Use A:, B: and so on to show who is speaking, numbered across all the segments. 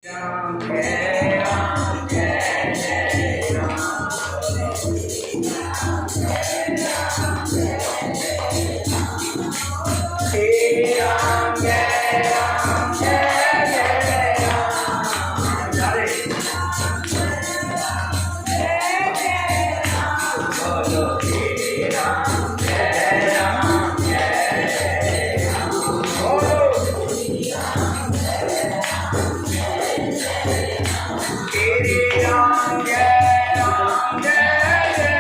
A: राम जय राम जय जय राम। श्री राम जय राम जय जय राम। हरे बोलो श्री राम जय राम जय जय राम। बोलो श्री राम जय राम जय जय राम। बोलो श्री राम जय राम जय जय राम। बोलो श्री राम जय राम जय जय राम। श्री राम जय राम जय जय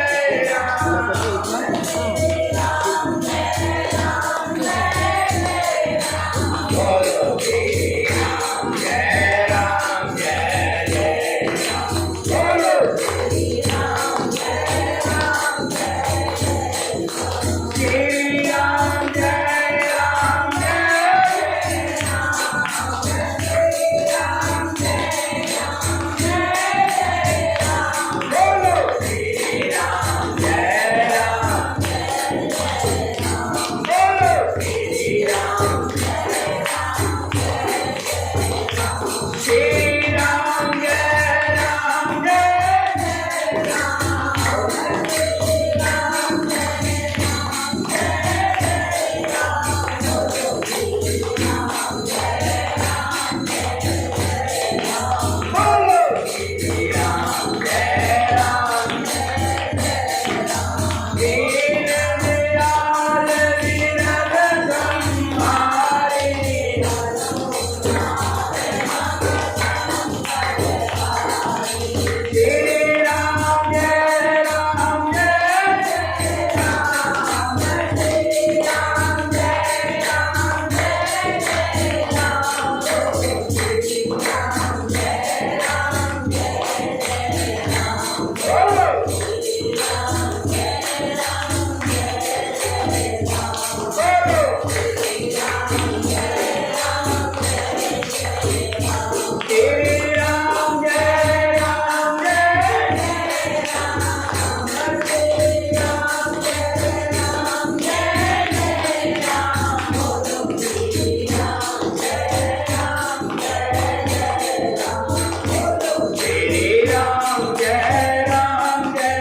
A: राम। श्री राम जय राम जय जय राम। बोलो श्री राम जय राम जय जय राम। बोलो श्री राम जय राम जय जय राम। श्री राम जय राम जय जय राम। श्री राम जय राम जय जय राम। बोलो श्री राम जय राम जय जय राम। बोलो श्री राम जय राम जय जय राम। दीन दयाल दीनथ संहारी। श्री राम जय राम जय जय राम। श्री राम जय राम जय जय राम। बोलो श्री राम जय राम जय जय राम। बोलो श्री राम जय राम जय जय राम। बोलो श्री राम जय राम जय जय राम। श्री राम जय राम जय जय राम। श्री राम जय राम जय जय राम। बोलो श्री राम जय राम जय जय राम। बोलो श्री राम जय राम जय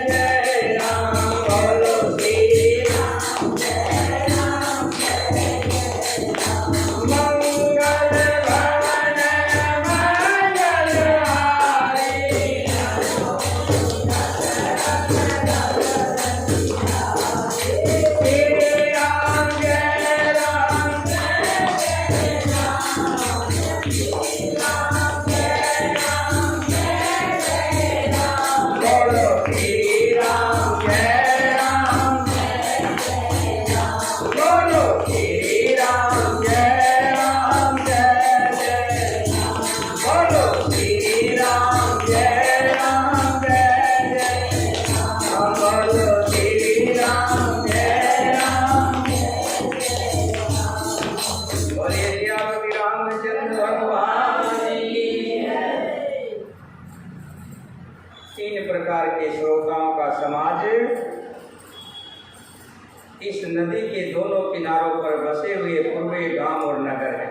A: जय राम। बोलो श्री राम जय राम जय जय राम। मंगल भवन मंगलहारी। श्री राम जय राम जय जय राम। श्री राम जय राम जय जय राम। बोलो श्री राम जय राम जय जय राम। बोलो श्री राम जय राम जय जय राम। बोलो श्री राम जय राम जय जय राम। बोलो श्री राम जय राम जय जय राम। बोलिए श्री रामचंद्र भगवान की जय। तीन प्रकार के श्रोताओं का समाज इस नदी के दोनों किनारों पर बसे हुए पूर्वी गांव और नगर है,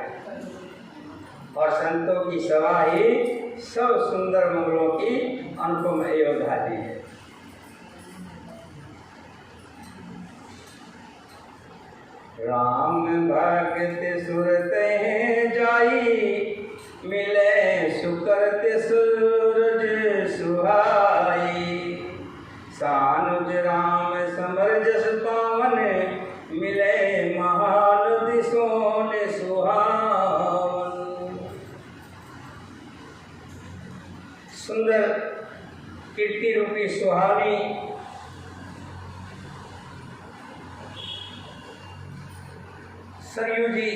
A: और संतों की सभा ही सब सुंदर मंगलों की अनुपम अयोध्या जी है। राम भगत सुरत जाई। मिले सुकरत सूरज सुहाई। सानुज राम समर जस पावन। मिले महानदी सोन सुहावन। सुंदर कीर्ति रूपी सुहानी सरयू जी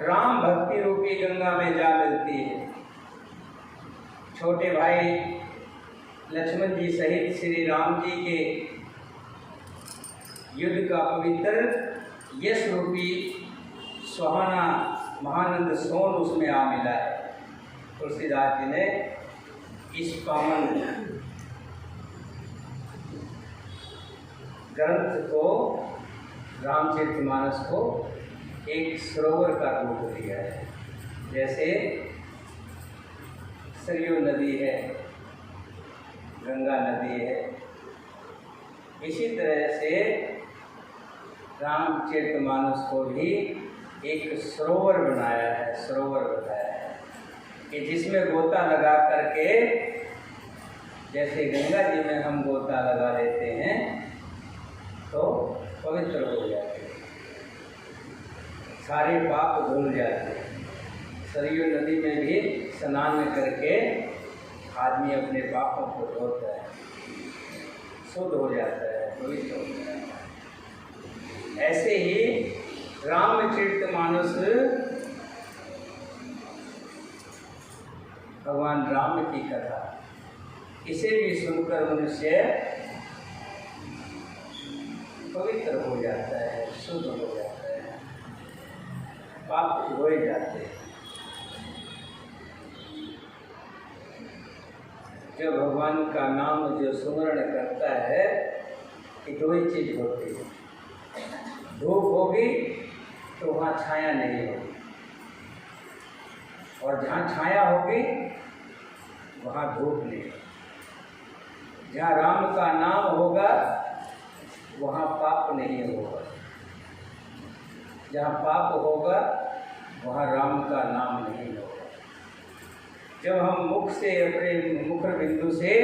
A: राम भक्ति रूपी गंगा में जा मिलती है। छोटे भाई लक्ष्मण जी सहित श्री राम जी के युद्ध का पवित्र यश रूपी सुहाना महानंद सोन उसमें आ मिला है। तुलसीदास जी ने इस पावन ग्रंथ को, रामचरितमानस को, एक सरोवर का रूप दिया है। जैसे सरयू नदी है, गंगा नदी है। इसी तरह से रामचरितमानस को भी एक सरोवर बनाया है, सरोवर बताया है कि जिसमें गोता लगा करके, जैसे गंगा जी में हम गोता लगा लेते हैं तो पवित्र हो जाते हैं, सारे पाप धुल जाते हैं। सरयू नदी में भी स्नान करके आदमी अपने पापों को धोता है, शुद्ध हो जाता है, पवित्र हो जाता है। ऐसे ही रामचरितमानस भगवान राम की कथा, इसे भी सुनकर मनुष्य पवित्र हो जाता है, शुद्ध हो जाता है, पाप धोए जाते हैं। जब भगवान का नाम जो सुमरण करता है कि दो ही चीज होती है, धूप होगी तो वहाँ छाया नहीं होगी, और जहाँ छाया होगी वहाँ धूप नहीं। जहाँ राम का नाम होगा वहाँ पाप नहीं होगा, जहाँ पाप होगा वहाँ राम का नाम नहीं होगा। जब हम मुख से, अपने मुख बिंदु से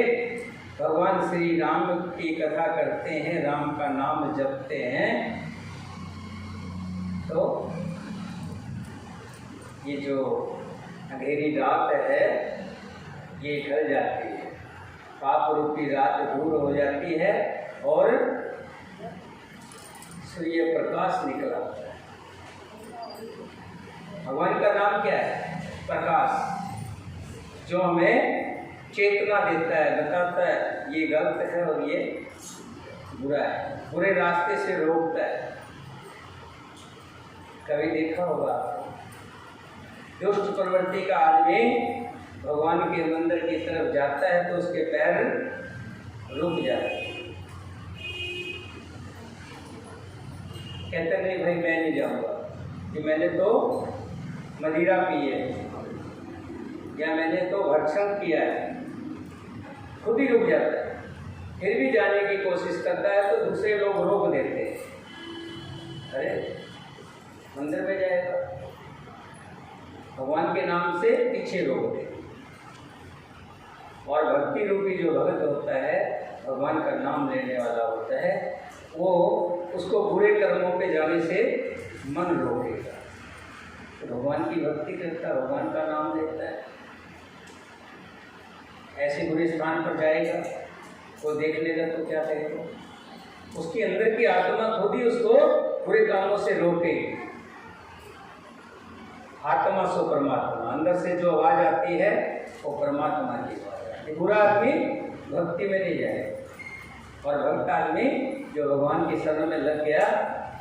A: भगवान श्री राम की कथा करते हैं, राम का नाम जपते हैं, तो ये जो अंधेरी रात है ये ढल जाती है, पाप रूपी रात दूर हो जाती है और सूर्य प्रकाश निकल आता है। भगवान का नाम क्या है? प्रकाश, जो हमें चेतना देता है, बताता है ये गलत है और ये बुरा है, बुरे रास्ते से रोकता है। कभी देखा होगा दुष्ट प्रवृत्ति का आदमी भगवान के मंदिर की तरफ जाता है तो उसके पैर रुक जाते हैं, कहते नहीं भाई मैं नहीं जाऊंगा, कि मैंने तो मदिरा पी है या मैंने तो भक्षण किया है, खुद ही रुक जाता है। फिर भी जाने की कोशिश करता है तो दूसरे लोग रोक देते हैं, अरे मंदिर में जाएगा, भगवान के नाम से पीछे रोक दे। और भक्ति रूपी जो भक्त होता है, भगवान का नाम लेने वाला होता है, वो उसको बुरे कर्मों पे जाने से मन रोकेगा, तो भगवान की भक्ति करता है, भगवान का नाम लेता है। ऐसे बुरे स्थान पर जाएगा, वो देख लेगा तो क्या कहेगा? उसके अंदर की आत्मा खुद ही उसको बुरे कामों से रोकेगी। आत्मा सो परमात्मा, अंदर से जो आवाज आती है वो परमात्मा की आवाज है। बुरा आदमी भक्ति में नहीं जाएगा, और भक्त आदमी जो भगवान की शरण में लग गया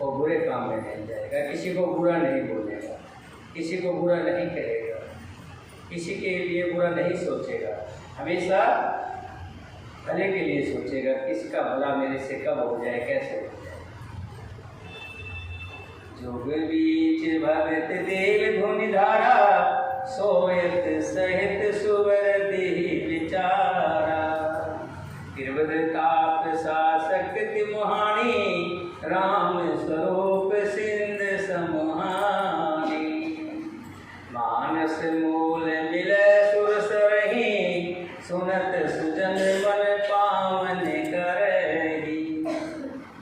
A: वो बुरे काम में नहीं जाएगा, किसी को बुरा नहीं बोलेगा, किसी को बुरा नहीं कहेगा, किसी के लिए बुरा नहीं सोचेगा, हमेशा भले के लिए सोचेगा, किसका भला मेरे से कब हो जाए, कैसे हो जाए। जोग बीच भगत देव धुनि धारा, सोयत सहित सुवर देहि विचारा। गिरवद ताप सासक्ति मोहानी, राम स्वरूप सिंध समहानी। मानस मूल मिले सुर सरही, सुनत सुजन मन पावन करही।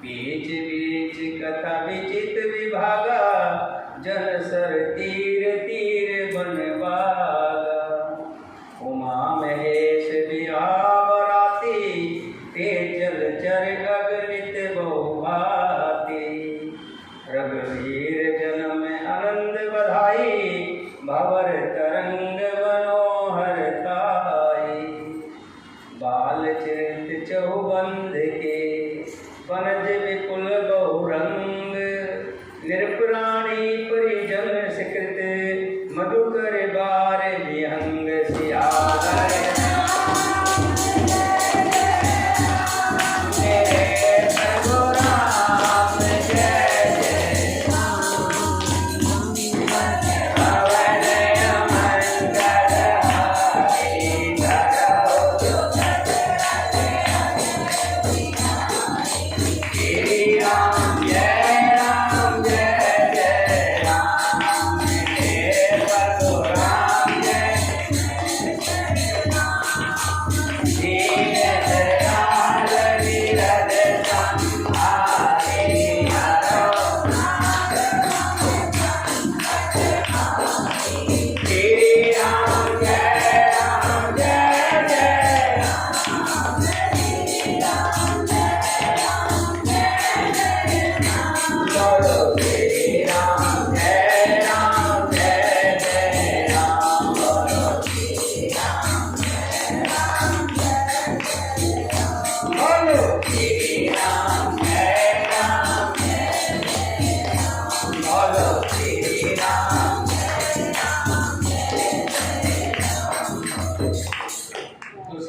A: बीच बीच कथा विचित विभागा, जन सर तीर तीर बन बागा। उमा महेश बिहावराती, तेजल चर अगणित बहुभाती। रघुवीर जन्म आनंद बधाई, भवर तरंग मनोहर ताई। बाल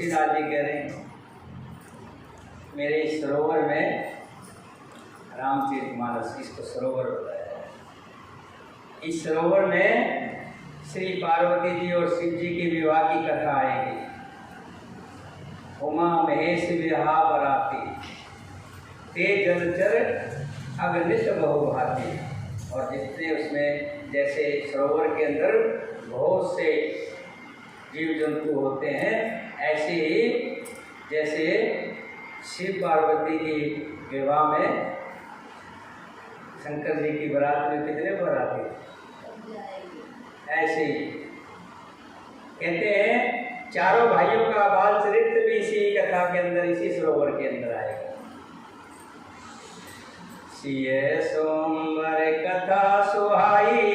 A: तुलसीदास जी कह रहे हैं, मेरे इस सरोवर में रामचरितमानस, इसको सरोवर बताया है, इस सरोवर में श्री पार्वती जी और शिव जी के विवाह की कथा आएगी। उमा महेश विवाह बराती, ते जलचर अगनित बहुभाती। और जितने उसमें जैसे सरोवर के अंदर बहुत से जीव जंतु होते हैं, ऐसे ही जैसे शिव पार्वती की विवाह में शंकर जी की बारात में कितने बराती, ऐसे ही कहते हैं चारों भाइयों का बाल चरित्र भी इसी कथा के अंदर, इसी सरोवर के अंदर आएगा। सिय सोमवार कथा सुहाई,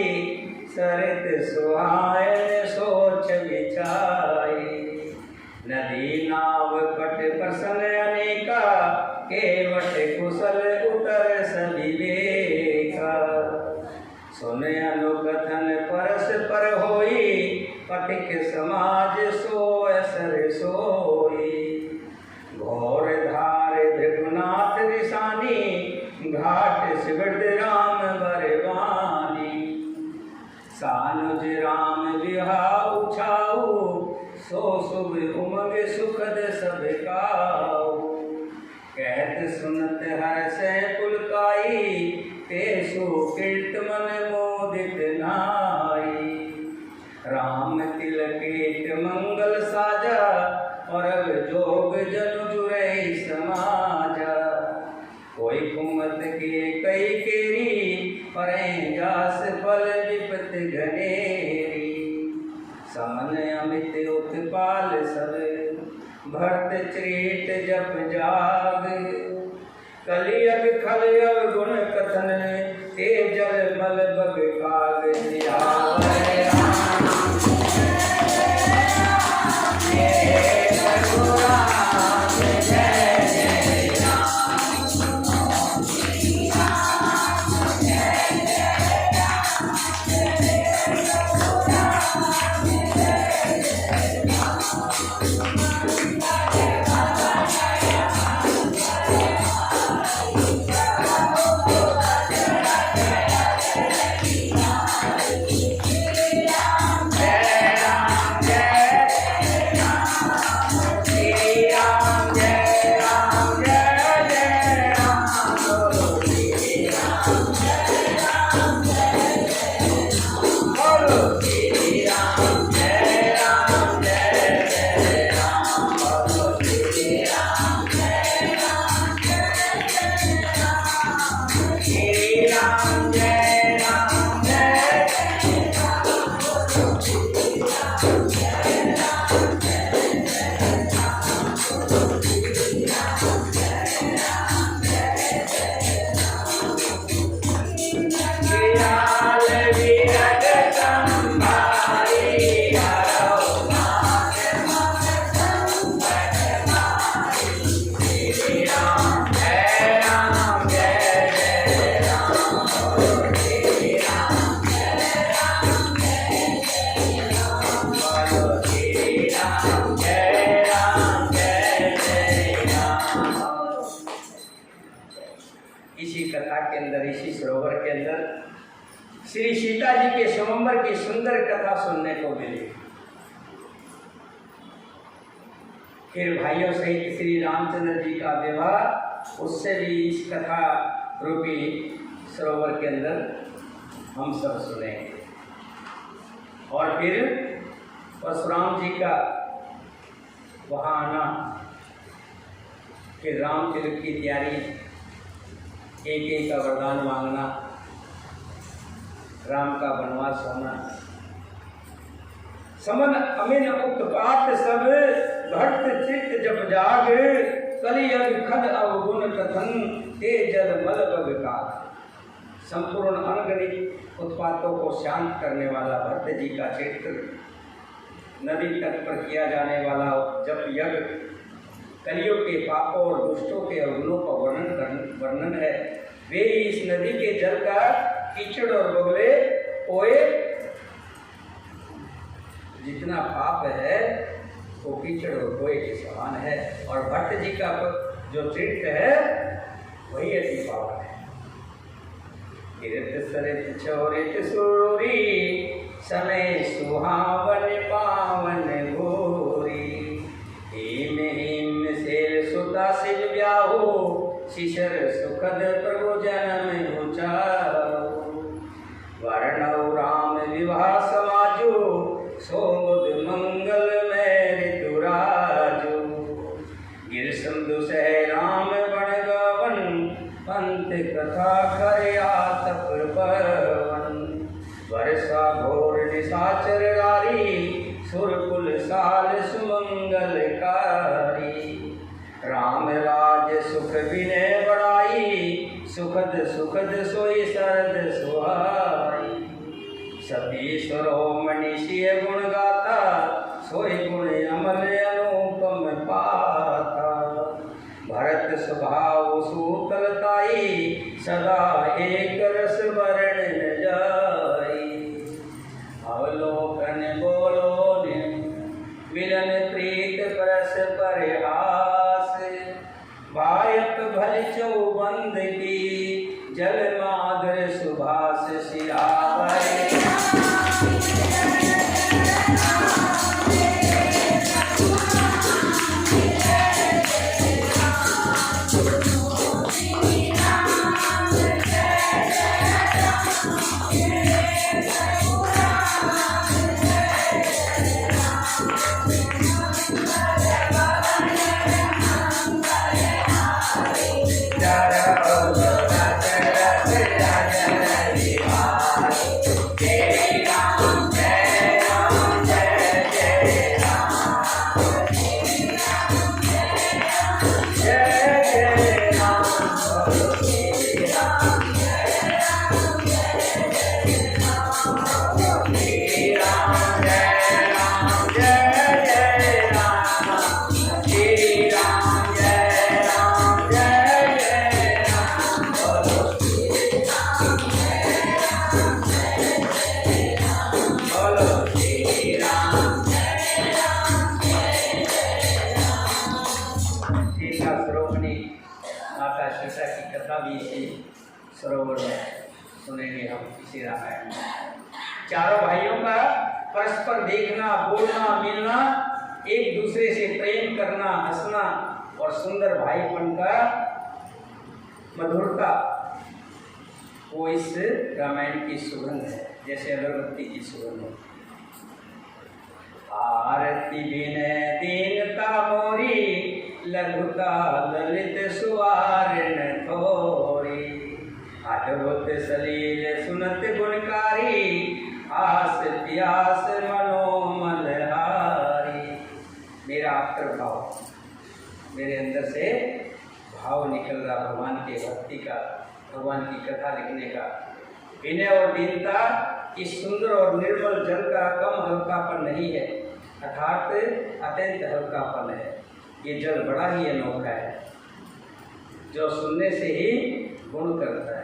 A: सरित सुहाए सोच विचाई। नदी नाव पट प्रसन अनेका, केवट कुशल उतर सविवेका। सुन अनुकथन परस्पर होई, पथिक समाज सोय सर सोई। घोर धार भृगुनाथ निशानी, घाट शिवृद राम बरवानी। सानुज राम विवाह उछाऊ, सो शुभ उमग सुखद सब काऊ। कहत सुनत हर्ष पुलकाई, तेसु कीर्त मन मोदित नाई। राम तिलकेत मंगल साजा, और अब जोग जनु जुरै समाजा। कोई कुमत के कई केरी, परें जास फल विपत घनेरी। समन अमित उत्पाल सब, भरत चरीट जप जाग। कलियग खलयग गुण कथन, ते जल मल बग काग। सियावर राम जय रघुराम, जय जय राम। श्री सीता जी के स्वयंवर की सुंदर कथा सुनने को मिली। फिर भाइयों सहित श्री रामचंद्र जी का विवाह, उससे भी इस कथा रूपी सरोवर के अंदर हम सब सुनेंगे। और फिर परशुराम जी का वहाँ आना, फिर रामचरित की तैयारी, एक एक का वरदान मांगना, राम का वनवास होना। समन अमिन उत्पात सब, भक्त चित्त जप जाग। कलियग खद अवगुण कथन, ते जल मल बग काग। संपूर्ण अनगणित उत्पातों को शांत करने वाला भक्त जी का चित्र, नदी तट पर किया जाने वाला जप यज्ञ, कलियुग के पापों और दुष्टों के अवगुणों का वर्णन है। वे इस नदी के जल का कीचड़ और बगले पोए, जितना पाप है वो कीचड़ और गोए के समान है। और भट्ट जी का जो चित्त है वही अति पावन है। तीर्थ सरित छोरित सूरी, समय सुहावन पावन घोरी। हेम हेम शेर सुता सिज ब्याहु, शिशर सुखद प्रभु जन्म उचारो। वर्णौ राम विवाह समाजो, सोमुद मंगल में ऋतुराजो। गिर सिंधु सह राम बण गवन, पंथ कथा करे आतप पवन। वर्षा घोर निशाचर रारी, सुरकुल साल सुमंगलकारी। राम राज सुख विनय बड़ाई, सुखद सुखद सोई शरद सुहाई। सती सरोमणि सिय गुण गाता, सोई गुण अमल अनुपम पाता। भरत स्वभाव सूतलताई, सदा एक रस वरण न जाई। अवलोकन बोलो मिलन प्रीत परस परिहास। बायक भल चौबंद की, जल मादर सुभाष सियावर। सरोवर में सुनेंगे हम इसी रामायण में। चारों भाइयों का परस्पर देखना, बोलना, मिलना, एक दूसरे से प्रेम करना, हंसना और सुंदर भाईपन का मधुरता, वो इस रामायण की सुगंध है, जैसे अगरबत्ती की सुगंध है। आरती विनय दीनता मोरी, लघुता ललित सुवार न थोरी। अद्भुत सलील सुनत गुणकारी, आस प्यास मनोमल हारी। मेरा अंतर्भाव, मेरे अंदर से भाव निकल रहा भगवान के भक्ति का, भगवान की कथा लिखने का। विनय और दीनता इस सुंदर और निर्मल जल का कम हल्कापन नहीं है, अर्थात अत्यंत हल्कापन है। ये जल बड़ा ही अनोखा है, जो सुनने से ही गुण करता है।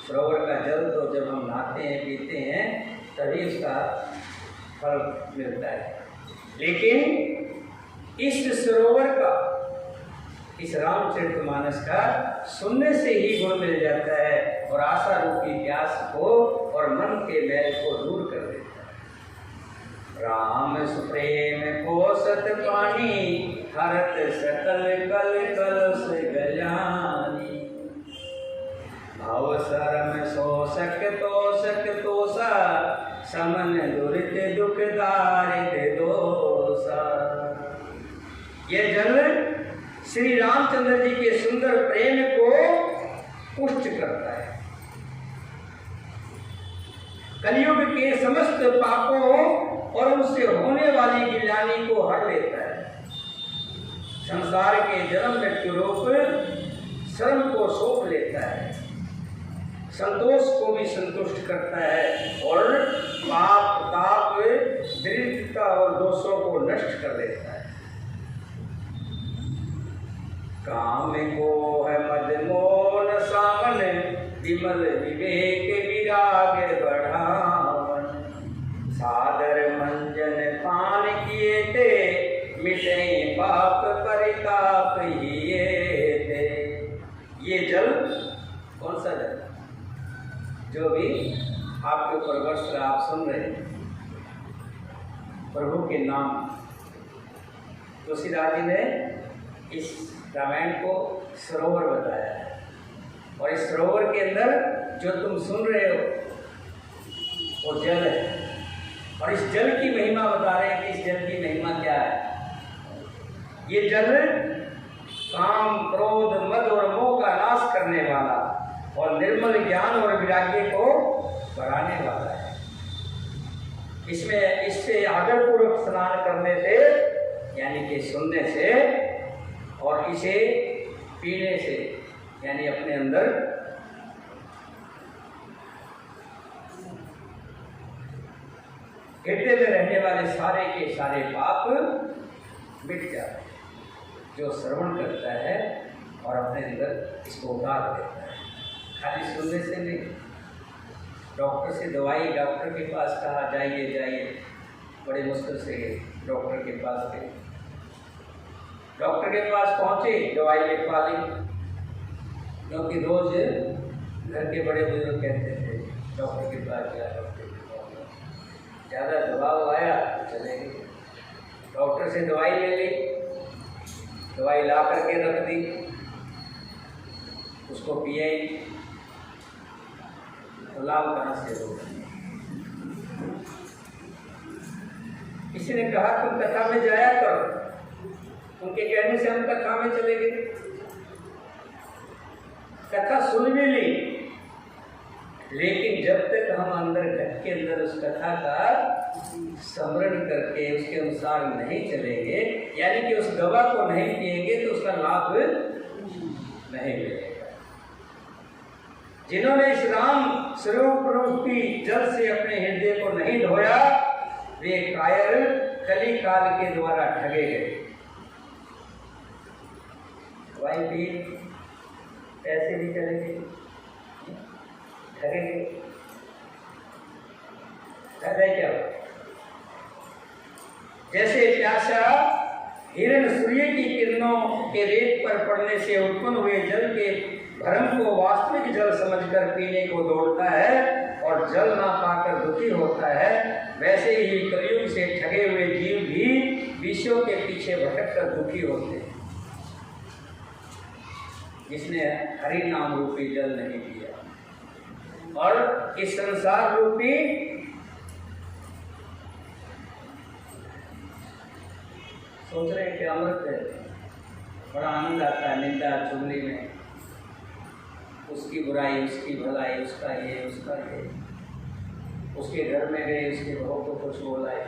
A: सरोवर का जल तो जब हम नहाते हैं, पीते हैं, तभी उसका फल मिलता है। लेकिन इस सरोवर का, इस रामचरितमानस का सुनने से ही गुण मिल जाता है और आशा रूपी प्यास को और मन के मैल को दूर कर देता है। राम सुप्रेम पोषत पानी, हरत सकल कल कलश गजानी। भव शरम शोषक तोषक तोषा, समन दुरित दुख दारिद्र दोषा। ये जल श्री रामचंद्र जी के सुंदर प्रेम को पुष्ट करता है, कलयुग के समस्त पापों और उनसे होने वाली गिलानी को हर लेता है। संसार के जन्म मृत्यु रूप श्रम को सौंप लेता है, संतोष को भी संतुष्ट करता है और पाप ताप दरिद्रता और दोषों को नष्ट कर देता है। काम को है मदमोहन सावन, विमल विवेक विराग बढ़ावन। सादर मंजन पान की किए थे, मिटे पाप परिताप ये थे। ये जल कौन सा जल? जो भी आपके ऊपर वर्ष रहा, आप सुन रहे हैं प्रभु के नाम। तुलसीदास जी ने इस रामायण को सरोवर बताया है, और इस सरोवर के अंदर जो तुम सुन रहे हो वो जल है। और इस जल की महिमा बता रहे हैं कि इस जल की महिमा क्या है। ये जल काम, क्रोध, मद और मोह का नाश करने वाला और निर्मल ज्ञान और वैराग्य को बढ़ाने वाला है। इसमें इससे आदरपूर्वक स्नान करने से, यानी कि सुनने से, और इसे पीने से, यानी अपने अंदर हृदय में रहने वाले सारे के सारे पाप मिट जाते हैं। जो श्रवण करता है और अपने अंदर इसको उतार देता है, खाली सुनने से नहीं। डॉक्टर से दवाई, डॉक्टर के पास कहा जाइए जाइए, बड़े मुश्किल से डॉक्टर के पास गए। डॉक्टर के पास पहुँचे, दवाई लिखवा ली, क्योंकि रोज घर के बड़े बुजुर्ग कहते थे डॉक्टर के पास गया, डॉक्टर के पास गया। ज़्यादा दबाव आया तो चले गए, डॉक्टर से दवाई ले ली, दवाई ला करके रख दी, उसको पिए, तो लाभ कहाँ से होगा। किसी ने कहा तुम कथा में जाया करो, उनके कहने से हम कथा में चले गए, कथा सुन भी ली, लेकिन जब तक हम अंदर घर के अंदर उस कथा का स्मरण करके उसके अनुसार नहीं चलेंगे, यानी कि उस दवा को नहीं पिएंगे, तो उसका लाभ नहीं मिलेगा। जिन्होंने इस राम स्वरूप रूपी जल से अपने हृदय को नहीं धोया, वे कायर कली काल के द्वारा ठगे गए। दवाई पी, पैसे भी चले गए, ठगे गए। क्या? जैसे प्यासा हिरण सूर्य की किरणों के रेत पर पड़ने से उत्पन्न हुए जल के भ्रम को वास्तविक जल समझकर पीने को दौड़ता है और जल ना पाकर दुखी होता है, वैसे ही कलयुग से ठगे हुए जीव भी विषयों के पीछे भटक कर दुखी होते हैं, जिसने हरि नाम रूपी जल नहीं पिया। और इस संसार रूपी सोच रहे कि अमृत है, बड़ा आनंद आता है निंदा चुगली में, उसकी बुराई, उसकी भलाई, उसका ये, उसका ये। उसके घर में गए, उसके बहू को कुछ बोला है,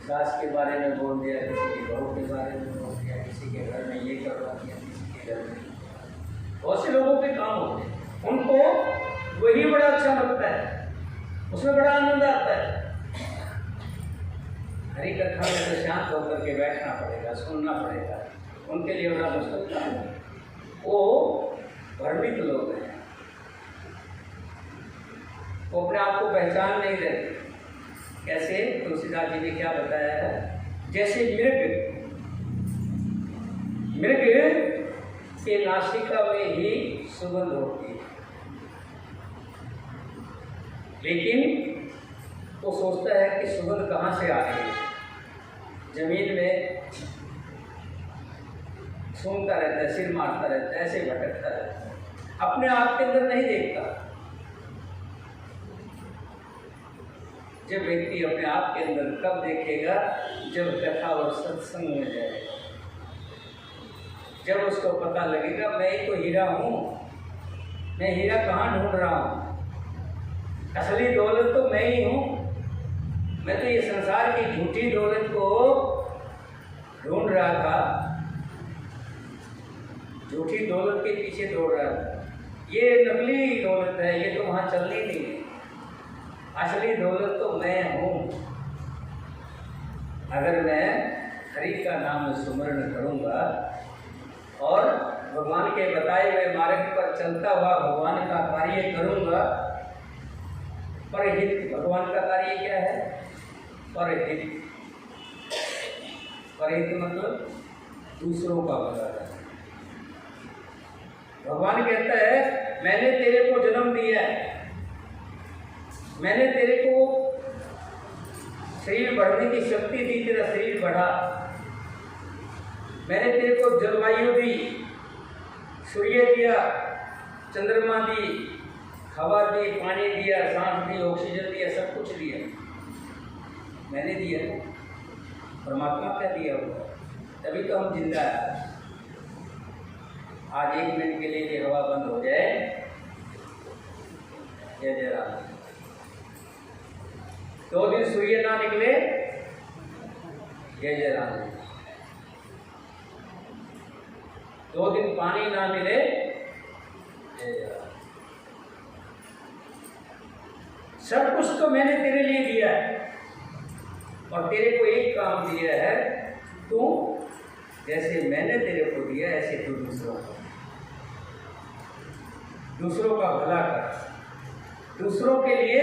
A: सास के बारे में बोल दिया, किसी की बहू के बारे में बोल दिया, किसी के घर में ये करवा दिया, किसी के घर में। बहुत से लोगों के काम होते हैं, उनको वही बड़ा अच्छा लगता है, उसमें बड़ा आनंद आता है। हरी कथा में तो शांत होकर के बैठना पड़ेगा, सुनना पड़ेगा, उनके लिए बड़ा मुश्किल काम है। वो भ्रमित लोग हैं, वो अपने आप को पहचान नहीं रहे। कैसे? तुलसीदास जी ने क्या बताया है? जैसे मृग के नासिका में ही सुगंध होती है, लेकिन वो सोचता है कि सुगंध कहाँ से आ रही है। जमीन में सूंघता रहता है, सिर मारता रहता है, ऐसे भटकता रहता है, अपने आप के अंदर नहीं देखता। जब व्यक्ति अपने आप के अंदर कब देखेगा? जब कथा और सत्संग में जाएगा, जब उसको पता लगेगा मैं ही तो हीरा हूँ, मैं हीरा कहाँ ढूंढ रहा हूँ, असली दौलत तो मैं ही हूँ। मैं तो ये संसार की झूठी दौलत को ढूंढ रहा था, झूठी दौलत के पीछे दौड़ रहा था। ये नकली दौलत है, ये तो वहाँ चलनी नहीं है, असली दौलत तो मैं हूँ। अगर मैं हरि का नाम सुमरण करूँगा और भगवान के बताए हुए मार्ग पर चलता हुआ भगवान का कार्य करूँगा। परहित, भगवान का कार्य क्या है? परहित, परिहित मतलब दूसरों का भला करना। भगवान कहता है मैंने तेरे को जन्म दिया है, मैंने तेरे को शरीर बढ़ने की शक्ति दी, तेरा शरीर बढ़ा, मैंने तेरे को जलवायु दी, सूर्य दिया, चंद्रमा दी, हवा दी, पानी दिया, सांस दी, ऑक्सीजन दिया, सब कुछ दिया, मैंने दिया। परमात्मा क्या दिया होगा? तभी तो हम जिंदा है। आज 1 मिनट के लिए भी हवा बंद हो जाए, जय जय राम। 2 दिन सूर्य ना निकले, जय जय राम। 2 दिन पानी ना मिले, जय जय राम। सब कुछ तो मैंने तेरे लिए दिया है और तेरे को एक काम दिया है, तू जैसे मैंने तेरे को दिया ऐसे तू दूसरों का भला कर। दूसरों के लिए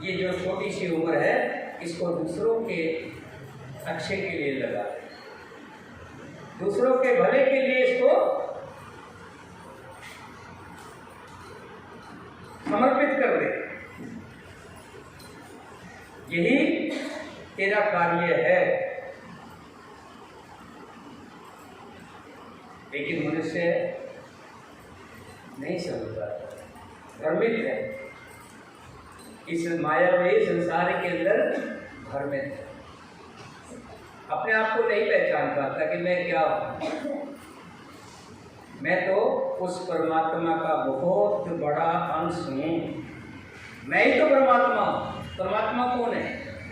A: ये जो छोटी सी उम्र है इसको दूसरों के अच्छे के लिए लगा, दूसरों के भले के लिए इसको समर्पित कर दे। यही तेरा कार्य है। लेकिन मनुष्य नहीं समझता, भ्रमित है, इस मायावी संसार के अंदर भ्रमित है, अपने आप को नहीं पहचान पाता कि मैं क्या हूँ। मैं तो उस परमात्मा का बहुत बड़ा अंश हूँ, मैं ही तो परमात्मा हूँ। परमात्मा कौन है?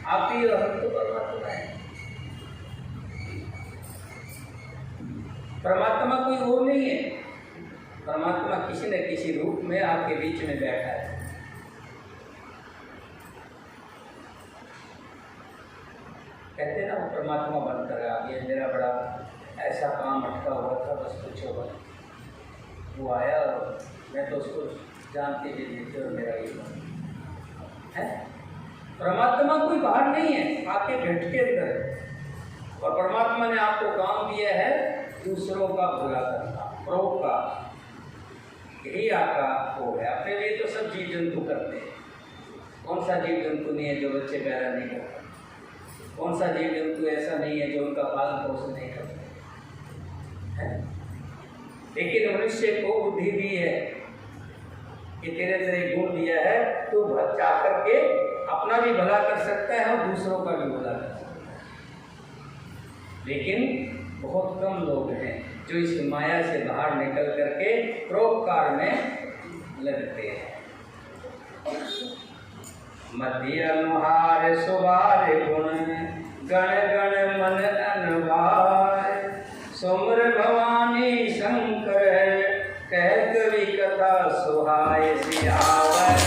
A: आप ही और हम तो परमात्मा है। परमात्मा कोई और नहीं है। परमात्मा किसी न किसी रूप में आपके बीच में बैठा है। कहते ना वो परमात्मा बनकर आ गया, मेरा बड़ा ऐसा काम अटका हुआ था, बस पूछो बस। वो आया और मैं तो उसको जानती भी नहीं थी और मेरा ये है। परमात्मा कोई बाहर नहीं है, आपके घट के अंदर है। और परमात्मा ने आपको काम दिया है दूसरों का भला करना, परोपकार। यही आपका वो है। अपने लिए तो सब जीव जंतु करते हैं। कौन सा जीव जंतु नहीं है जो बच्चे पैदा नहीं करता? कौन सा जीव जंतु ऐसा नहीं है जो उनका पालन पोषण नहीं करते है? लेकिन मनुष्य को बुद्धि दी है कि तेरे अंदर एक गुण दिया है, तो चाह करके अपना भी भला कर सकता है और दूसरों का भी भला कर सकता है। लेकिन बहुत कम लोग हैं जो इस माया से बाहर निकल करके परोपकार में लगते हैं। मध्य अनुहार सुवार गुण गण गण मन अनवार, सुमर भवानी शंकर कह कवि कथा सुहाय सियावर।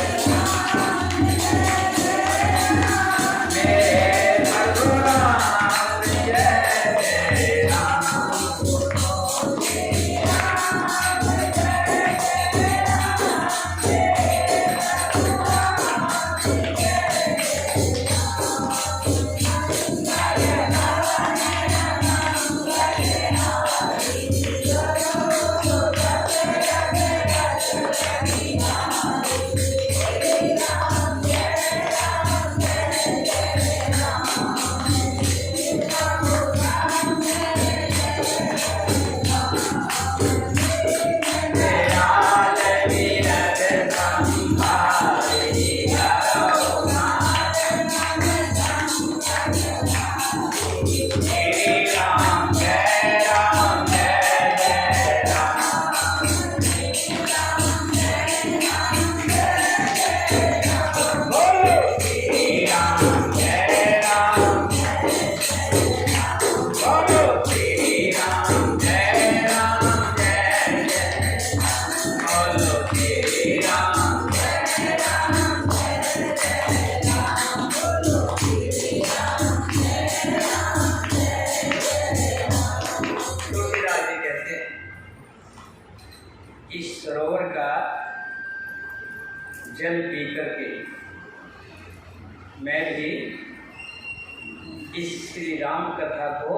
A: श्री राम कथा को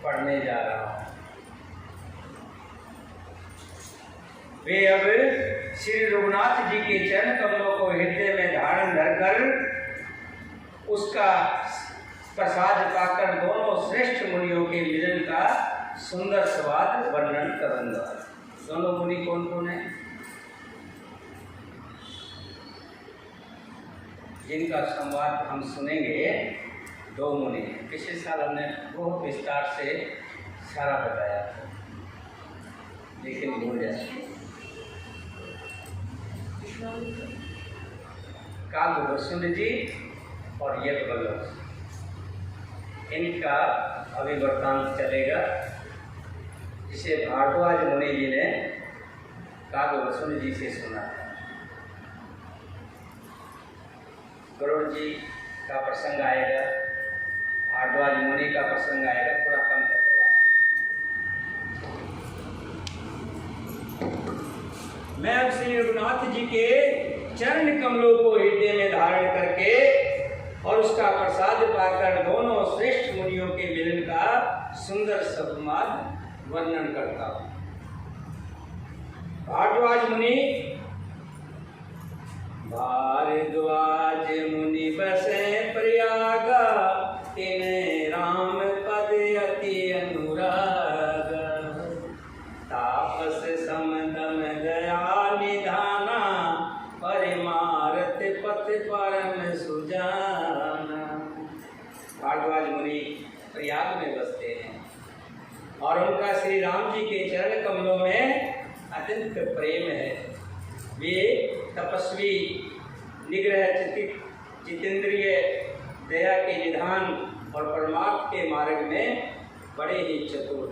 A: पढ़ने जा रहा हूँ। वे अब श्री रघुनाथ जी के चरण कमलों को हृदय में धारण धरकर उसका प्रसाद पाकर दोनों श्रेष्ठ मुनियों के मिलन का सुंदर स्वाद वर्णन करूंगा। दोनों मुनि कौन कौन है? जिनका संवाद हम सुनेंगे, दो मुनि हैं। पिछले साल हमने बहुत विस्तार से सारा बताया था, लेकिन भूल जाए। काव्यभूषण जी और यज्ञवल्लभ, इनका अभी वृत्तांत चलेगा, जिसे भारद्वाज मुनि जी ने काव्यभूषण जी से सुना था। गरुड़ जी का प्रसंग आएगा, भारद्वाज मुनि का प्रसंग आएगा, थोड़ा कम कर। मैं अब श्री रघुनाथ जी के चरण कमलों को हृदय में धारण करके और उसका प्रसाद पाकर दोनों श्रेष्ठ मुनियों के मिलन का सुंदर संवाद वर्णन करता हूँ। भारद्वाज मुनि। भारद्वाज मुनि बसे प्रयागा, तिन्हें राम पद अति अनुराग। तापस समदम दया निधाना, परिमारत पथ परम सुजाना। भारद्वाज मुनि प्रयाग में बसते हैं और उनका श्री राम जी के चरण कमलों में अत्यंत प्रेम है। वे तपस्वी, निग्रह चितेंद्रिय, दया के निधान और परमार्थ के मार्ग में बड़े ही चतुर।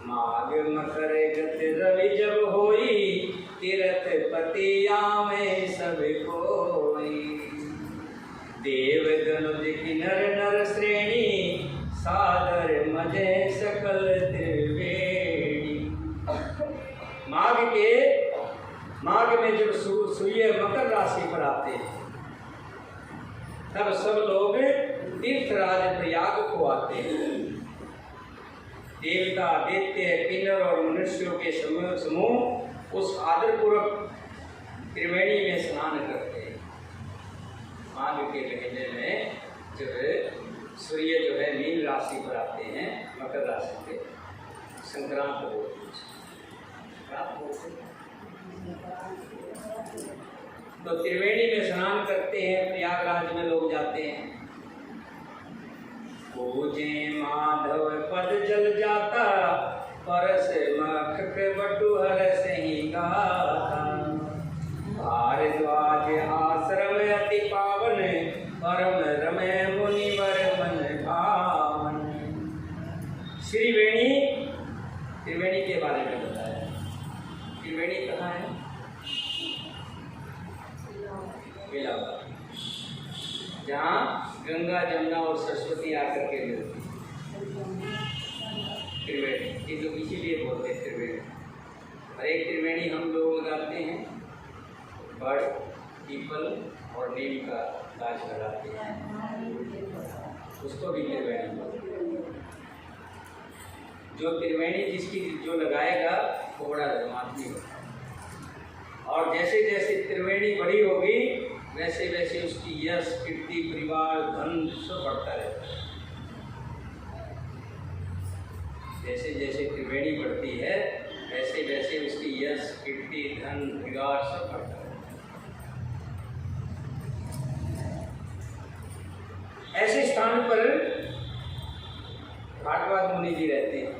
A: माघ मकर गत रवि जब होई, तीरथ पति आवे सब कोई। देव दनुज किन्नर नर श्रेणी, सादर मजे सकल त्रिवेणी। माघ में जब सूर्य मकर राशि पर आते हैं, तब सब लोग तीर्थराज प्रयाग को आते हैं। देवता, दैत्य, किन्नर और मनुष्यों के समूह उस आदरपूर्वक त्रिवेणी में स्नान करते हैं। माघ के महीने में जब सूर्य जो है मीन राशि पर आते हैं, मकर राशि पे, संक्रांत बोलते तो त्रिवेणी में स्नान करते हैं। प्रयागराज में लोग जाते हैं। पूजे माधव पद जल जाता, परस मख के बटुहर सही गाता। भारद्वाज आश्रम अति पावन, परम रमय मुनिवर मन भावन। त्रिवेणी के बारे में बताया। त्रिवेणी कहाँ है? इलाहाबाद, जहाँ गंगा, जमुना और सरस्वती आकर के मिलती। त्रिवेणी, ये लोग इसीलिए बोलते हैं त्रिवेणी। और एक त्रिवेणी हम लोग लगाते हैं, बड़, पीपल और नीम का गाछ लगाते हैं, उसको भी त्रिवेणी बोलते हैं। जो त्रिवेणी जिसकी जो लगाएगा वो बड़ा धर्मात्मी होगा। और जैसे जैसे त्रिवेणी बड़ी होगी, वैसे वैसे उसकी यश, कीर्ति, परिवार, धन सब बढ़ता रहता है। जैसे जैसे त्रिवेणी बढ़ती है, वैसे वैसे उसकी यश, कीर्ति, धन, परिवार सब बढ़ता है। ऐसे स्थान पर भारद्वाज मुनि जी रहते हैं।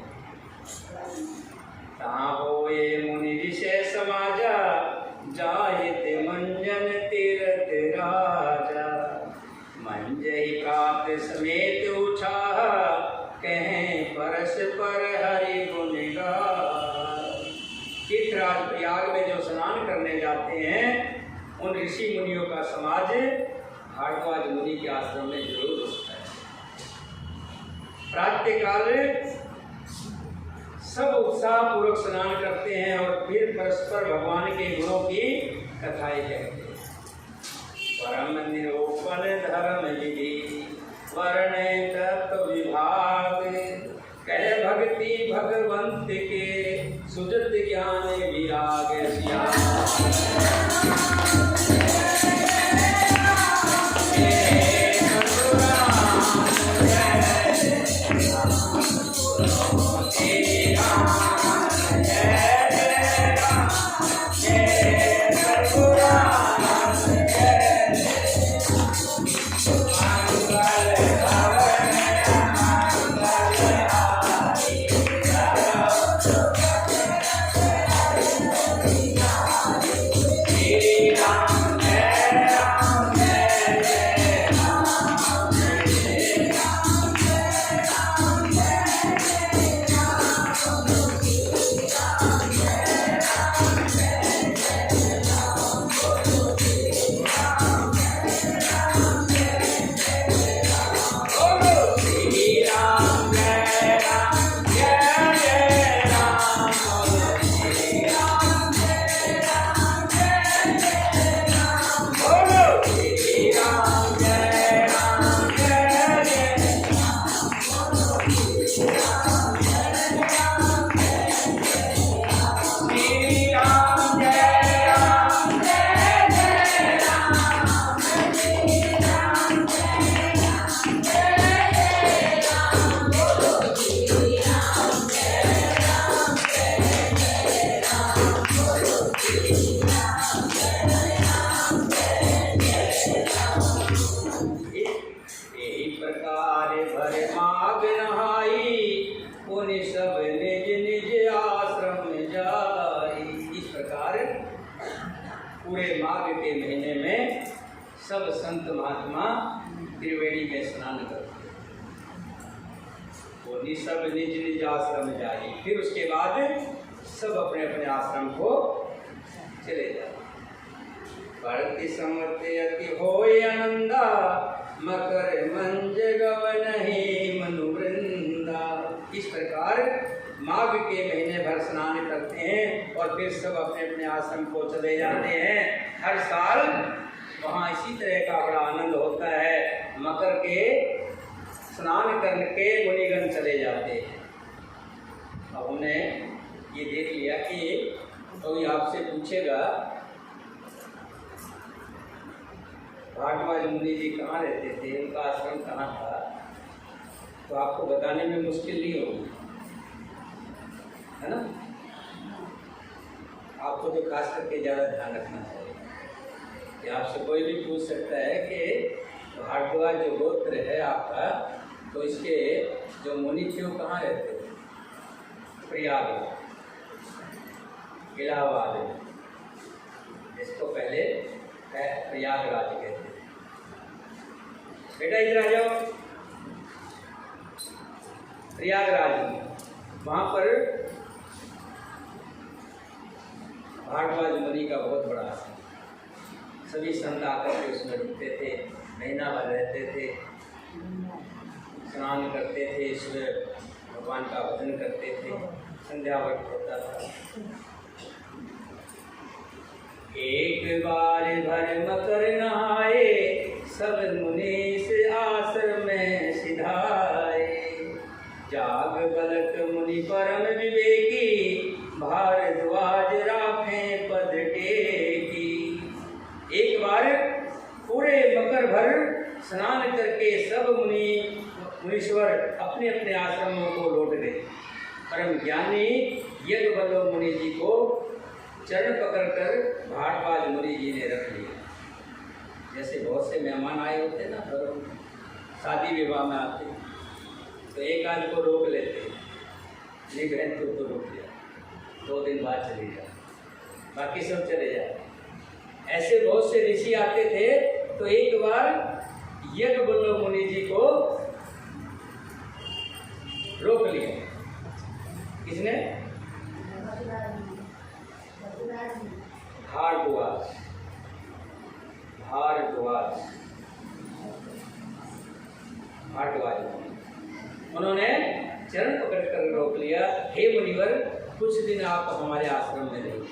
A: तहाँ होए मुनि ऋषि समाजा, जाहित मंजन तीरथ राजा। मंजहि प्राप्त समेत उछाह, कहें परस्पर हरि गुण गाहा। तीर्थराज प्रयाग में जो स्नान करने जाते हैं, उन ऋषि मुनियों का समाज भारद्वाज मुनि के आश्रम में जरूर होता है। प्रातःकाल सब उत्साह पूर्वक स्नान करते हैं और फिर परस्पर भगवान के गुणों की कथाएं कहते हैं। परम निरूपण धर्म विधि, भगवंत के सुजत ज्ञान विराग सिया। पूरे माघ के महीने में सब संत महात्मा त्रिवेणी में स्नान करते हैं। वो सब निज निज आश्रम जाए, फिर उसके बाद सब अपने अपने आश्रम को चले जाते। बढ़ती समर्थे अति होय आनंदा, मकर मंज गवनहि मनुवृंदा। इस प्रकार माघ के महीने भर स्नान करते हैं और फिर सब अपने अपने आश्रम को चले जाते हैं। हर साल वहाँ इसी तरह का बड़ा आनंद होता है। मकर के स्नान करके मुनिगण चले जाते हैं। अब हमने ये देख लिया कि कोई आपसे पूछेगा भारद्वाज मुनि जी कहाँ रहते थे, उनका आश्रम कहाँ था, तो आपको बताने में मुश्किल नहीं होगी, है ना। आपको तो खास करके ज़्यादा ध्यान रखना चाहिए कि आपसे कोई भी पूछ सकता है कि भारद्वाज जो गोत्र है आपका, तो इसके जो मुनि थे वो कहाँ रहते थे। प्रयाग, इलाहाबाद में, इसको पहले प्रयागराज कहते थे। बेटा इधर आ जाओ। प्रयागराज में वहाँ पर भारद्वाज मुनि का बहुत बड़ा आश्रम, सभी संत आकर के उसमें रुकते थे, महीना भर रहते थे, स्नान करते थे, ईश्वर भगवान का भजन करते थे, संध्या वक्त होता था। एक बार भर मकर नहाए, सब मुनीस आश्रम में सिधाए। जाग बलक मुनि परम विवेकी, भारद्वाज राखे पद टेकी। एक बार पूरे मकर भर स्नान करके सब मुनीश्वर अपने अपने आश्रमों को लौट गए। परम ज्ञानी यज्ञवल्लभ मुनि जी को चरण पकड़कर भारद्वाज मुनि जी ने रख लिया। जैसे बहुत से मेहमान आए होते ना, घरों शादी विवाह में आते, तो एक आध को रोक लेते, नहीं बहन तो रोक लिया, 2 दिन बाद चले जाए, बाकी सब चले जाए। ऐसे बहुत से ऋषि आते थे। तो एक बार यज्ञवल्लभ मुनि जी को रोक लिया। किसने? भारद्वाज। उन्होंने चरण पकड़ कर रोक लिया। हे मुनिवर, कुछ दिन आप हमारे आश्रम में रहिए,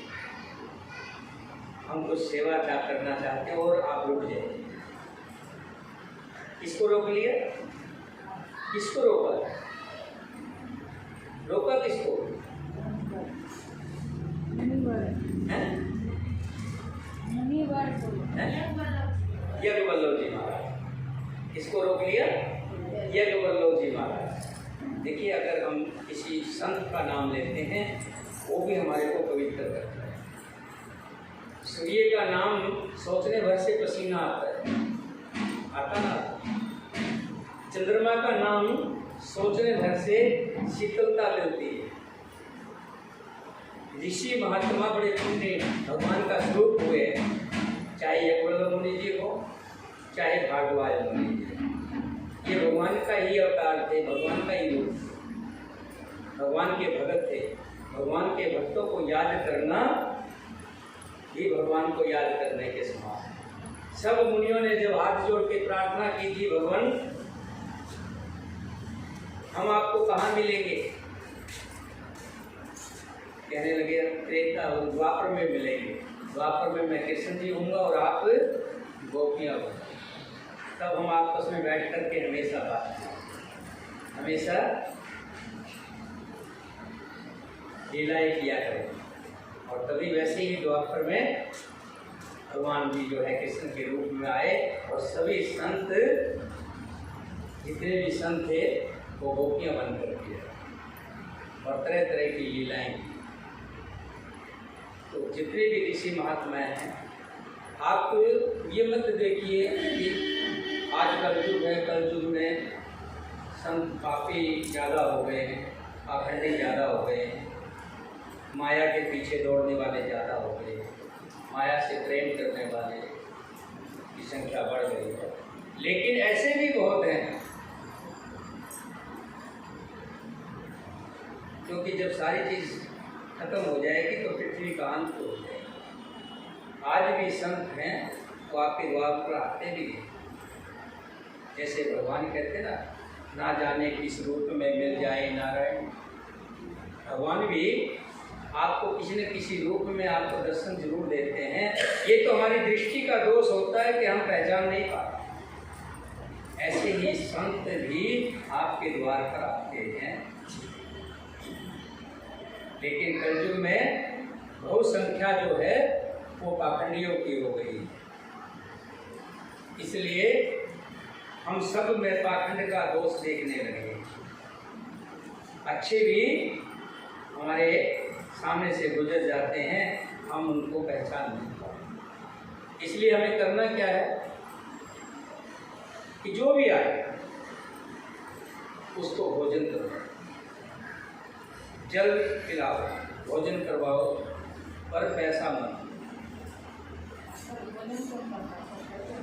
A: हम कुछ सेवा क्या करना चाहते हैं और आप रुक जाइए। किसको रोक लिया? किसको रोका? रोका किसको? यज्ञवल्लभ जी महाराज। किसको रोक लिया? यज्ञवल्लभ जी महाराज। देखिए, अगर हम किसी संत का नाम लेते हैं वो भी हमारे को पवित्र करता है। सूर्य का नाम सोचने भर से पसीना आता है, आता ना? चंद्रमा का नाम सोचने भर से शीतलता मिलती है। ऋषि महात्मा बड़े पुण्य भगवान का स्वरूप हुए हैं, चाहे यज्ञवल्लभ मुनि जी हो, चाहे भारद्वाज मुनि जी, ये भगवान का ही अवतार थे, भगवान का ही रूप, भगवान के भगत थे। भगवान के भक्तों को याद करना ही भगवान को याद करने के समान है। सब मुनियों ने जब हाथ जोड़ के प्रार्थना की थी, भगवान हम आपको कहाँ मिलेंगे? कहने लगे त्रेता द्वापर में मिलेंगे। द्वापर में मैं कृष्ण जी हूँगा और आप गोपियाँ होंगे। तब हम आपस में बैठ करके हमेशा बात करें, हमेशा लीलाएं किया करें। और तभी वैसे ही द्वापर में भगवान जी जो है कृष्ण के रूप में आए और सभी संत, जितने भी संत थे वो गोपियाँ बन करके और तरह तरह की लीलाएं की। तो जितने भी ऋषि महात्मा हैं, आप ये मत देखिए कि आज कलयुग है, कलयुग में संत पापी ज़्यादा हो गए हैं, पाखंडी ज़्यादा हो गए हैं, माया के पीछे दौड़ने वाले ज़्यादा हो गए हैं, माया से प्रेम करने वाले की संख्या बढ़ गई है। लेकिन ऐसे भी बहुत हैं, क्योंकि जब सारी चीज़ खत्म हो जाएगी तो पृथ्वी का अंत हो जाएगा। आज भी संत हैं वो आपके द्वार पर आते भी हैं। जैसे भगवान कहते ना, ना जाने किस रूप में मिल जाए नारायण। भगवान भी आपको किसी न किसी रूप में आपको दर्शन जरूर देते हैं। ये तो हमारी दृष्टि का दोष होता है कि हम पहचान नहीं पाते। ऐसे ही संत भी आपके द्वार पर आते हैं। लेकिन कलयुग में बहुत संख्या जो है वो पाखंडियों की हो गई, इसलिए हम सब में पाखंड का दोष देखने लगे। अच्छे भी हमारे सामने से गुजर जाते हैं, हम उनको पहचान नहीं पाते। इसलिए हमें करना क्या है कि जो भी आए उसको भोजन करो, जल पिलाओ, भोजन करवाओ, पर पैसा मत।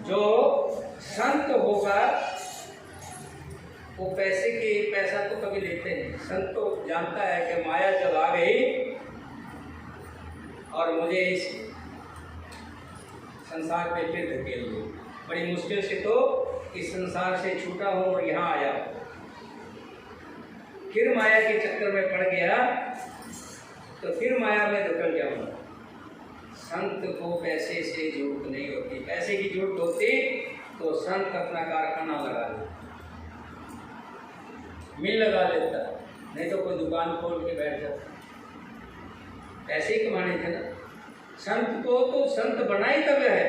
A: जो संत होगा वो पैसा तो कभी लेते नहीं। संत तो जानता है कि माया जब आ गई और मुझे इस संसार पे फिर धकेल दो, बड़ी मुश्किल से तो इस संसार से छूटा हूँ और यहाँ आया, फिर माया के चक्कर में पड़ गया तो फिर माया में धकेल जाऊंगा। संत को पैसे से जरूरत नहीं होती। पैसे की जरूरत होती तो संत अपना कारखाना लगा लेता, मिल लगा लेता, नहीं तो कोई दुकान खोल के बैठ जाता। पैसे ही कमाने थे ना। संत को तो संत बनाई तब है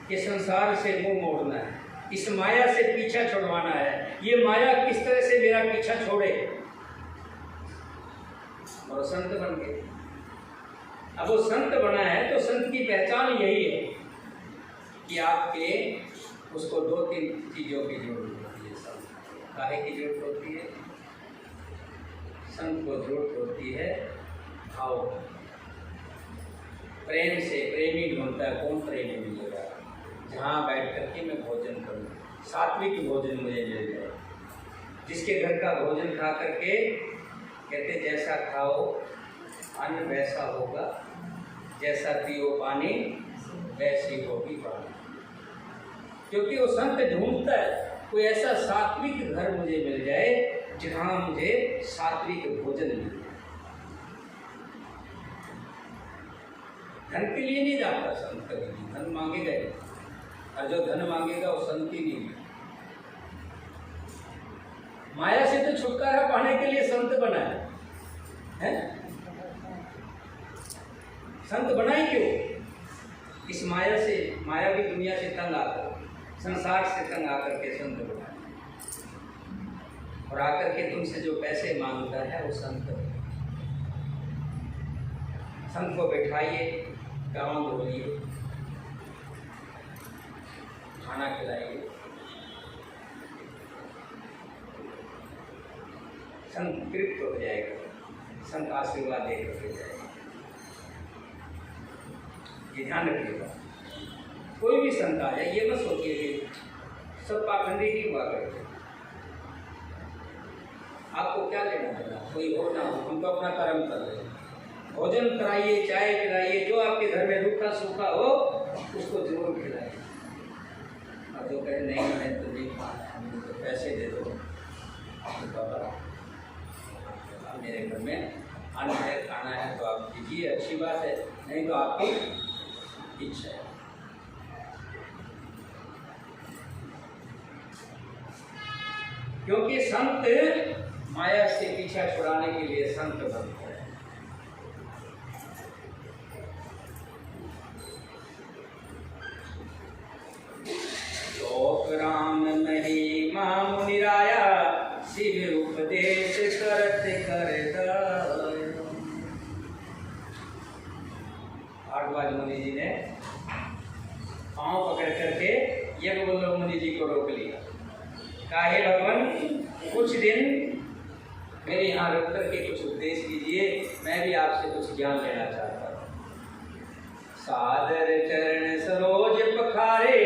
A: कि संसार से मुंह मोड़ना है, इस माया से पीछा छुड़वाना है। ये माया किस तरह से मेरा पीछा छोड़े, और संत बन गए। अब वो संत बना है तो संत की पहचान यही है कि आपके उसको दो तीन चीज़ों की जरूरत होती है। संत काहे की जरूरत होती है? संत को जरूरत होती है भाव, प्रेम से। प्रेमी ढूंढता है, कौन प्रेमी मिलेगा जहाँ बैठ करके मैं भोजन करूँ, सात्विक भोजन मुझे मिल जाए। जिसके घर का भोजन खा करके कहते जैसा खाओ अन्न वैसा होगा, जैसा पियो पानी वैसी होगी वाणी। क्योंकि वो संत ढूंढता है कोई ऐसा सात्विक घर मुझे मिल जाए जहाँ मुझे सात्विक भोजन मिल जाए। धन के लिए नहीं जाता संत कभी, धन मांगेगा ही, और जो धन मांगेगा वो संत ही नहीं। माया से तो छुटकारा पाने के लिए संत बना है, है? संत बनाए क्यों? इस माया से, माया की दुनिया से तंग आकर, संसार से तंग आकर के संत बनाए। और आकर के तुमसे जो पैसे मांगता है वो संत है। संत को बैठाइए, गाँव धोइए, खाना खिलाइए, संत तृप्त हो जाएगा, संत आशीर्वाद देकर के जाएगा। ये ध्यान रखिएगा। कोई भी संत आ जाए, ये मत सोचिए कि सब पाखंडी नहीं हुआ करते। आपको क्या लेना देना, कोई हो ना हो, हम तो अपना कर्म कर रहे हैं। भोजन कराइए, चाय पिलाइए, जो आपके घर में रूखा सूखा हो उसको जरूर खिलाइए। और जो कहे नहीं है तो नहीं खाना है, मुझे तो पैसे दे दो, तो बाबा मेरे घर में अन्न है, खाना है तो आप दीजिए, अच्छी बात है, नहीं तो आपकी इच्छा है। क्योंकि संत माया से पीछा छुड़ाने के लिए संत बनते हैं। लोक राम महिमा मुनिराया, शिव उपदेश करत करता। भारद्वाज मुनि जी ने पांव पकड़ करके यज्ञवल्लभ मुनि जी को रोक लिया। कहा, हे भगवान, कुछ दिन मेरे यहाँ रुक करके कुछ उपदेश कीजिए, मैं भी आपसे कुछ ज्ञान लेना चाहता हूँ। सादर चरण सरोज पखारे,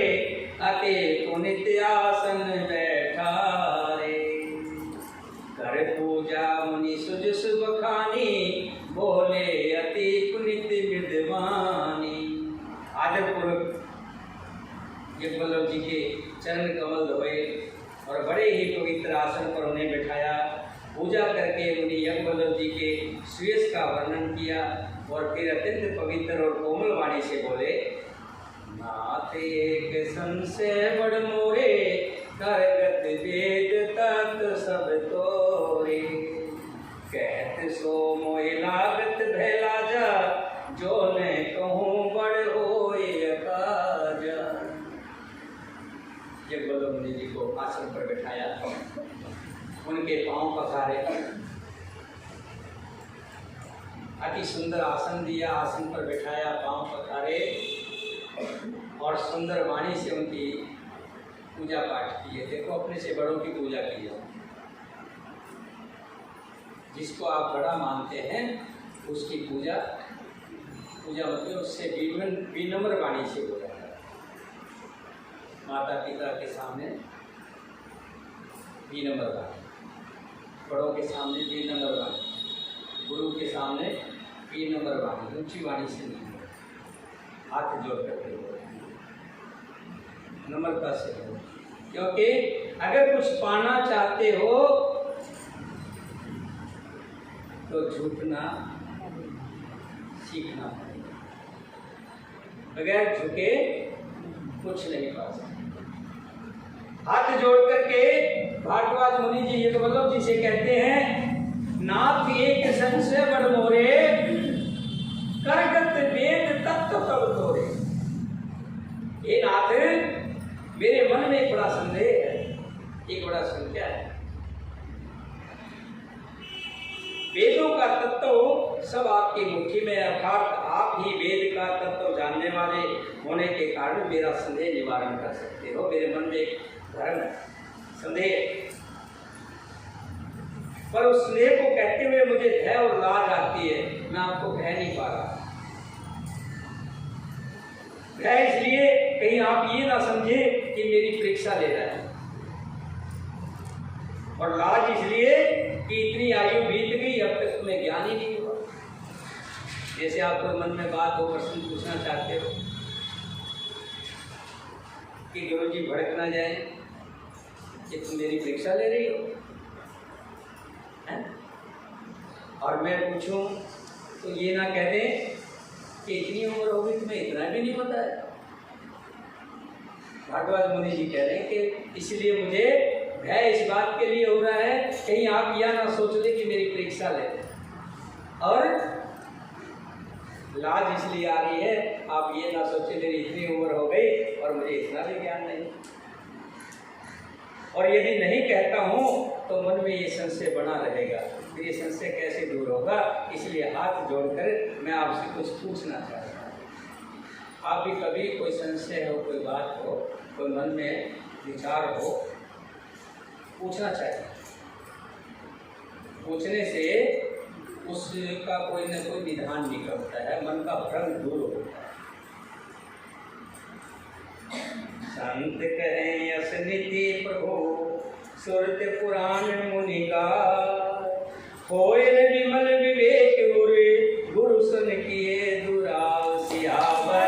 A: अति पुनित आसन बैठारे। कर पूजा मुनि सुजस बखानी, बोले अति पुनित विद्वानी। आदरपूर्वक यज्ञवल्लभ जी के चरण कमल धोए और बड़े ही पवित्र आसन पर उन्हें बिठाया। पूजा करके मुनि यज्ञवल्लभ जी के सुयश का वर्णन किया और फिर अत्यंत पवित्र और कोमल वाणी से बोले, नाथ एक संशय बड़ मोरे, करगत वेद तत्व सब तोरे। कहत सो मोहि लागत भैला जा, जो न कहूँ बड़ होए अकाजा। यज्ञवल्लभ मुनि जी को आसन पर बैठाया, उनके पांव पखारे, अति सुंदर आसन दिया, आसन पर बैठाया, पांव पखारे और सुंदर वाणी से उनकी पूजा पाठ किए। देखो, अपने से बड़ों की पूजा की। जिसको आप बड़ा मानते हैं उसकी पूजा मतलब उससे विनम्र वाणी से बोला है। माता पिता के सामने विनम्र वाणी, बड़ों के सामने विनम्र वाणी, गुरु के सामने विनम्र वाणी, ऊंची वाणी से नहीं, हाथ जोड़ करके नम्रता से हो। क्योंकि अगर कुछ पाना चाहते हो तो झुकना सीखना पड़ेगा। बगैर झुके कुछ नहीं पा सकते। हाथ जोड़ करके भारद्वाज मुनि जी यज्ञवल्लभ जी से कहते हैं, नाथ एक संशय बड़ मोरे, करगत वेद तत्व तब तोरे। ये नाथ, मेरे मन में एक बड़ा संदेह है, एक बड़ा संख्या है। वेदों का तत्व सब आपकी मुट्ठी में, अर्थात आप ही वेद का तत्व जानने वाले होने के कारण मेरा संदेह निवारण कर सकते हो। मेरे मन में एक धर्म संदेह, पर उस स्नेह को कहते हुए मुझे भय और लाज आती है। मैं आपको कह नहीं पा रहा। भय इसलिए कहीं आप ये ना समझे कि मेरी परीक्षा ले रहा है, और लाज इसलिए कि इतनी आयु बीत गई, अब तक तुम्हें ज्ञान ही नहीं हुआ। जैसे आपको मन में बात हो, प्रश्न पूछना चाहते हो कि गुरु जी भड़क ना जाए कि तुम मेरी परीक्षा ले रही हो, है? और मैं पूछूं तो ये ना कह दें कि इतनी उम्र हो गई तुम्हें इतना भी नहीं पता है। भारद्वाज मुनि जी कह रहे हैं कि इसलिए मुझे भय इस बात के लिए हो रहा है, कहीं आप यह ना सोच ले कि मेरी परीक्षा ले। और लाज इसलिए आ रही है, आप ये ना सोचे मेरी इतनी उम्र हो गई और मुझे इतना भी ज्ञान नहीं। और यदि नहीं कहता हूँ तो मन में ये संशय बना रहेगा, फिर ये संशय कैसे दूर होगा? इसलिए हाथ जोड़कर मैं आपसे कुछ पूछना चाहता हूँ। आप भी कभी कोई संशय हो, कोई बात हो, कोई मन में विचार हो, पूछना चाहिए। पूछने से उसका कोई न कोई विधान निकलता है, मन का भ्रम दूर होता है। संत कहें असनिति प्रभु सुरत पुराण मुनि का, होए विमल विवेक गुरु सुन किए दुराव सियावर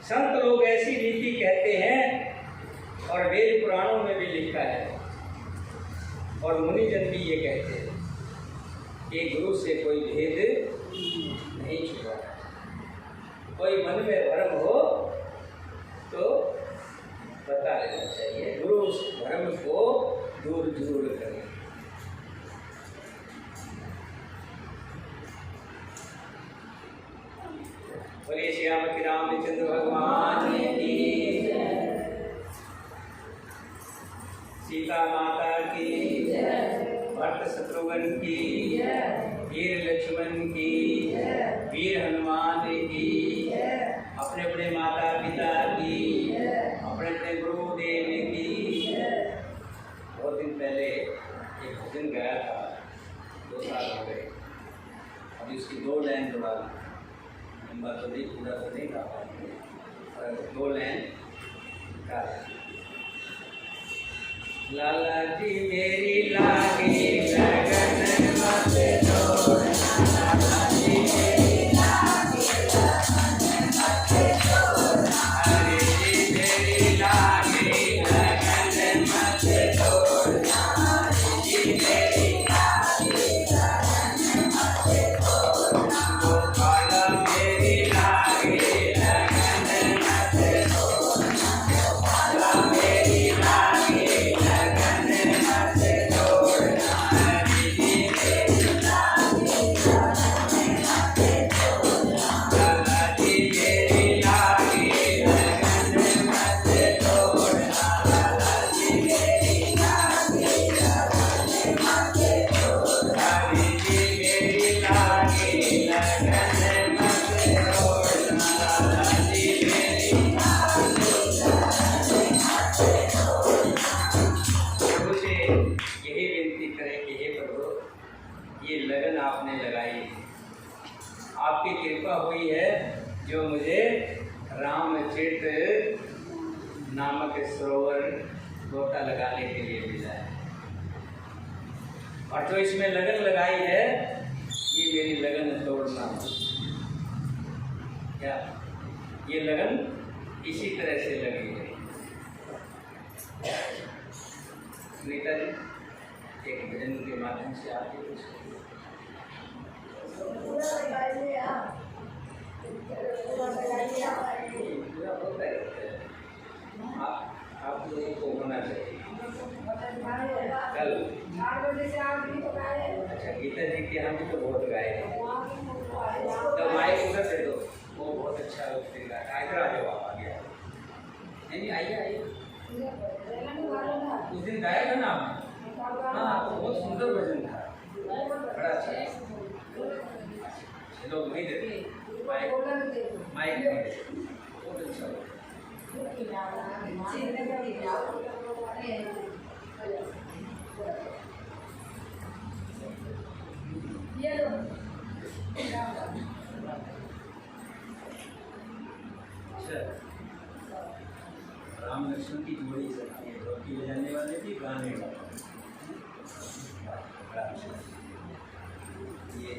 A: संत लोग ऐसी रीति कहते हैं और वेद पुराणों में भी लिखा है और मुनिजन भी ये कहते हैं कि गुरु से कोई भेद नहीं छुपा। कोई मन में भ्रम हो तो बता लेना चाहिए, गुरु उस भ्रम को दूर जरूर करे। बोलिए श्यामति रामचंद्र भगवान की, सीता माता की, भरत शत्रुघ्न की, वीर लक्ष्मण की, वीर हनुमान की, अपने अपने माता पिता की, अपने अपने गुरुदेव की। बहुत दिन पहले एक भजन गाया था, 2 साल हो गए, अभी उसकी 2 लाइन दोबारा लंबा तो नहीं, पूरा तो नहीं गा पाएंगे, पर 2 लाइन गा। लाला जी मेरी लागी लगन मत छोड़ना, लाला जी मेरी लागी लगन मत छोड़ना, हरे जी मेरी लागी लगन मत छोड़ना, हरे जी मेरी लागी लगन मत छोड़ना, गोपाला मेरी लागी लगन मत छोड़ना, गोपाला मेरी लागी आपने लगाई है, आपकी कृपा हुई है जो मुझे रामचरित नामक सरोवर गोता लगाने के लिए मिला है। और जो इसमें लगन लगाई है ये मेरी लगन तोड़ना। क्या ये लगन इसी तरह से लगी है। सुनीता जी एक भजन के माध्यम से आगे कुछ आप लोगों को होना चाहिए। कल अच्छा गीता जी के हम तो बहुत गाए तो माइक उधर दे दो, वो बहुत अच्छा इधर आ जाओ आप आगे। नहीं आइए आइए, उस दिन गाया था ना आपने। हाँ तो बहुत सुंदर भजन था, बड़ा अच्छा। चलो नहीं देते माइक नहीं देते, बहुत अच्छा। राम लक्ष्मण की जोड़ी सकती है, ढोलकी बजाने वाले भी गाने वाले ये